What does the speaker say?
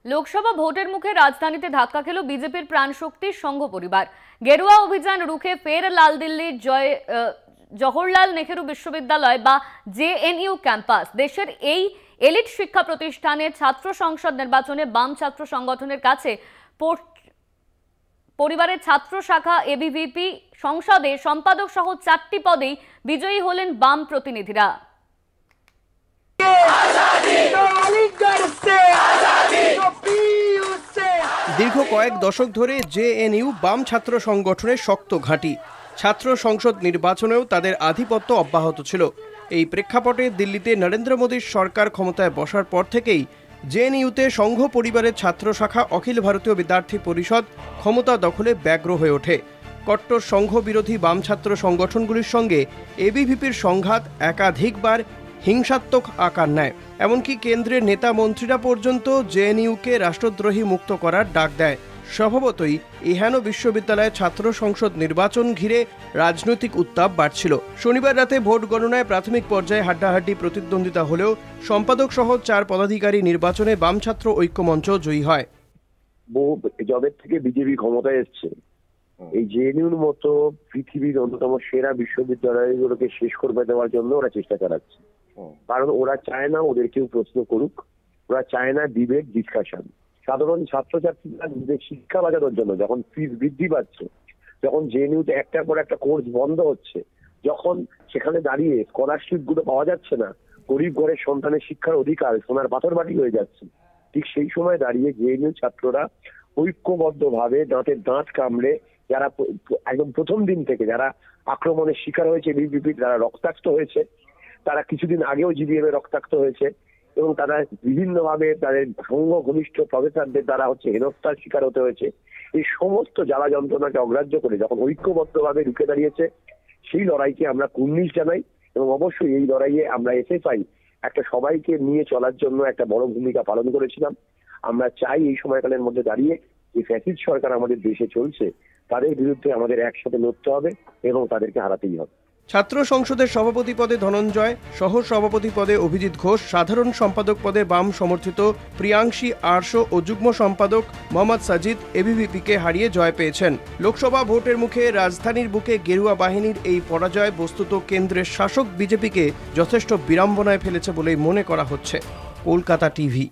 লোকসভা ভোটের মুখে রাজধানীতে ধাক্কা খেল বিজেপির প্রাণশক্তির সংঘ পরিবার। গেরুয়া অভিযান রুখে ফের লাল দিল্লির জওহরলাল নেহেরু বিশ্ববিদ্যালয় বা জেএনইউ ক্যাম্পাস। দেশের এই এলিট শিক্ষা প্রতিষ্ঠানে ছাত্র সংসদ নির্বাচনে বাম ছাত্র সংগঠনের কাছে পরিবারের ছাত্র শাখা এবিভিপি সংসদে সম্পাদক সহ 4টি পদেই বিজয়ী হলেন বাম প্রতিনিধিরা। দীর্ঘ কয়েক দশক ধরে জেএনইউ বাম ছাত্র সংগঠনের শক্ত ঘাঁটি। ছাত্র সংসদ নির্বাচনেও তাদের আধিপত্য অব্যাহত ছিল। এই প্রেক্ষাপটে দিল্লিতে নরেন্দ্র মোদীর সরকার ক্ষমতায় বসার পর থেকেই জেএনইউতে সংঘ পরিবারের ছাত্র শাখা অখিল ভারতীয় বিদ্যার্থী পরিষদ ক্ষমতা দখলে ব্যগ্র হয়ে ওঠে। কট্টর সংঘ বিরোধী বাম ছাত্র সংগঠনগুলির সঙ্গে এবিভিপির সংঘাত একাধিকবার হিংসাত্মক আকার নেয়। এমনকি কেন্দ্রের নেতা মন্ত্রীরা পর্যন্ত জেএনইউকে রাষ্ট্রদ্রোহী মুক্ত করার ডাক দেয়। স্বভাবতই এহেন বিশ্ববিদ্যালয়ে ছাত্র সংসদ নির্বাচন ঘিরে রাজনৈতিক উত্তাপ বাড়ছিল। শনিবার রাতে ভোট গণনায় প্রাথমিক পর্যায়ে হাড্ডাহাড্ডি প্রতিদ্বন্দ্বিতা হলেও সম্পাদক সহ 4 পদাধিকারী নির্বাচনে বাম ছাত্র ঐক্যমঞ্চ জয়ী হয়। জবের থেকে বিজেপি ক্ষমতায় এসছে, এই জেএনইউর মতো পৃথিবীর অন্যতম সেরা বিশ্ববিদ্যালয়গুলোকে শেষ করে দেওয়ার জন্য ওরা চেষ্টা চালাচ্ছে। কারণ ওরা চায় না ওদের কেউ প্রশ্ন করুক, ওরা চায় না ডিবেট ডিসকাশন। সাধারণ ছাত্রছাত্রীরা নিজেদের শিক্ষা বাঁচানোর জন্য যখন ফিস বৃদ্ধি পাচ্ছে, যখন জেএনইউতে একটার পর একটা কোর্স বন্ধ হচ্ছে, যখন সেখানে দাঁড়িয়ে স্কলারশিপ গুলো পাওয়া যাচ্ছে না, গরিব ঘরের সন্তানের শিক্ষার অধিকার সোনার পাথর বাটি হয়ে যাচ্ছে, ঠিক সেই সময় দাঁড়িয়ে জেএনইউ ছাত্ররা ঐক্যবদ্ধ ভাবে দাঁতের দাঁত কামড়ে, যারা একদম প্রথম দিন থেকে যারা আক্রমণের শিকার হয়েছে, বিজেপি যারা রক্তাক্ত হয়েছে, তারা কিছুদিন আগেও জিবিএম এ রক্তাক্ত হয়েছে এবং তারা বিভিন্নভাবে তাদের সংঘ ঘনিষ্ঠ প্রফেসরদের দ্বারা হেনস্থার শিকার হতে হয়েছে। এই সমস্ত জ্বালা যন্ত্রণাকে অগ্রাহ্য করে যখন ঐক্যবদ্ধভাবে রুখে দাঁড়িয়েছে, সেই লড়াইকে আমরা কুর্নিশ জানাই এবং অবশ্যই এই লড়াইয়ে আমরা এসএফআই একটা সবাইকে নিয়ে চলার জন্য একটা বড় ভূমিকা পালন করেছিলাম। আমরা চাই এই সময়কালের মধ্যে দাঁড়িয়ে যে ফ্যাসিস্ট সরকার আমাদের দেশে চলছে তাদের বিরুদ্ধে আমাদের একসাথে লড়তে হবে এবং তাদেরকে হারাতেই হবে। ছাত্র সংসদের সভাপতি পদে ধনঞ্জয়, সহ সভাপতি পদে অভিজিৎ ঘোষ, সাধারণ সম্পাদক পদে বাম সমর্থিত প্রিয়াংশী আরশো ও যুগ্ম সম্পাদক মোহাম্মদ সাজিদ এবিভিপিকে হারিয়ে জয় পেয়েছেন। লোকসভা ভোটের মুখে রাজধানীর বুকে গেরুয়া বাহিনীর এই পরাজয় বস্তুত কেন্দ্রের শাসক বিজেপিকে যথেষ্ট বিড়ম্বনায় ফেলেছে বলেই মনে করা হচ্ছে। কলকাতা টিভি।